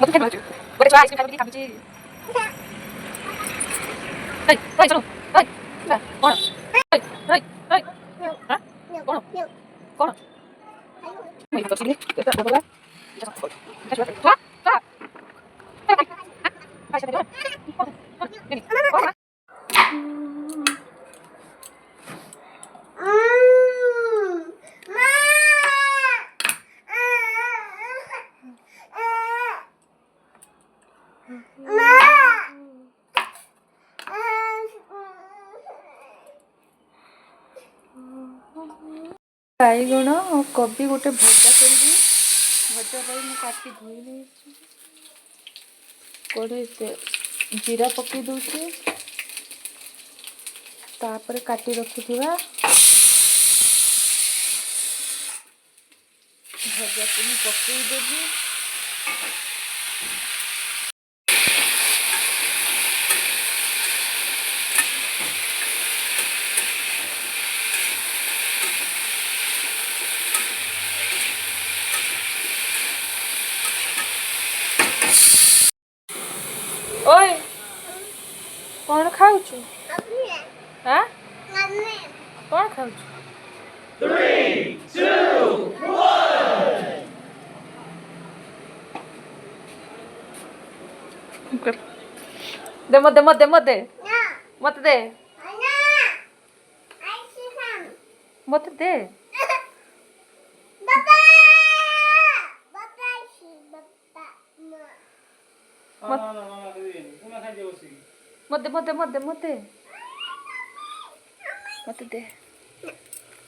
मत खाइ भाउजू गोटे छुआ आइसक्रिम खाइ खाबुची ओइ ओइ चलो ओइ कोन ओइ ओइ ओइ हां कोन कोन मैं तो सिली तो बोला छुआ छुआ खाइ से दे बाईगण और कोबी गोटे भजा करी भजा पर मैं काटी धोई नहीं कड़े जीरा पकई दूसरी तापर काटी रखिथिबा भजा को मैं पकई देबी ओए कौन खाऊछु हां कौन खाऊछु 3, 2, 1. दे मत दे मत दे मत दे मत दे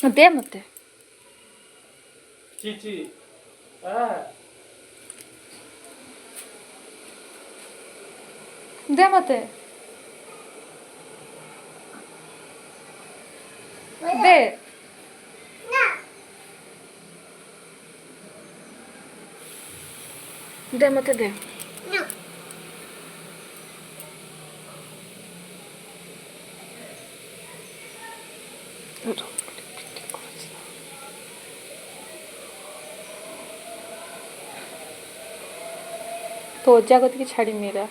दे मत Cici. दे मत दे दे मत दे तो अजा कति छाड़ी मेरा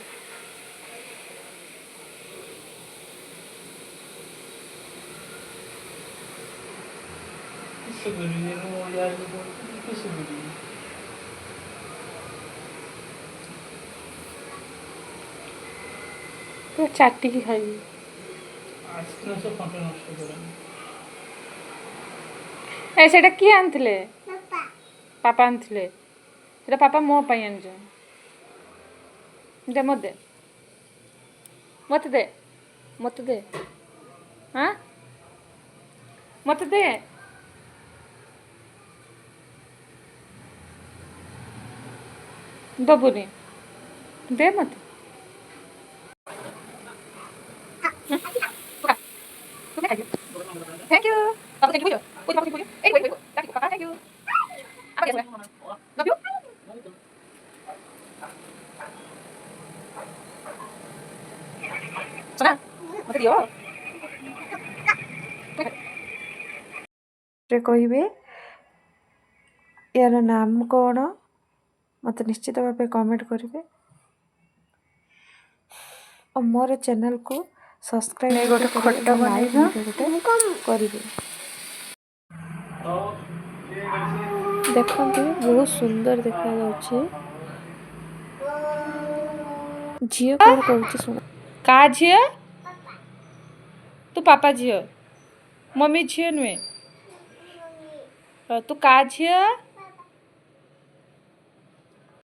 तो चाटी की खाई सेटा किए आनथिले पापा आनथिले सेटा पापा मो पई आनजो दे मत दे हाँ मत दे दबुनी दे मत थैंक यू पापा थैंक यू पापा थैंक यू पापा थैंक यू आप कैसे लव यू सुना मत दियो रे कहिबे यार नाम कौन मत निश्चित भाव कमेंट करेंगे और मोर चैनल को सब्सक्राइब गोटे खट्टा गोटे करेंगे देखते बहुत सुंदर देखा झील कौन कहूँ शुण का झील तू पापा झील मम्मी झील नुहे तू का झील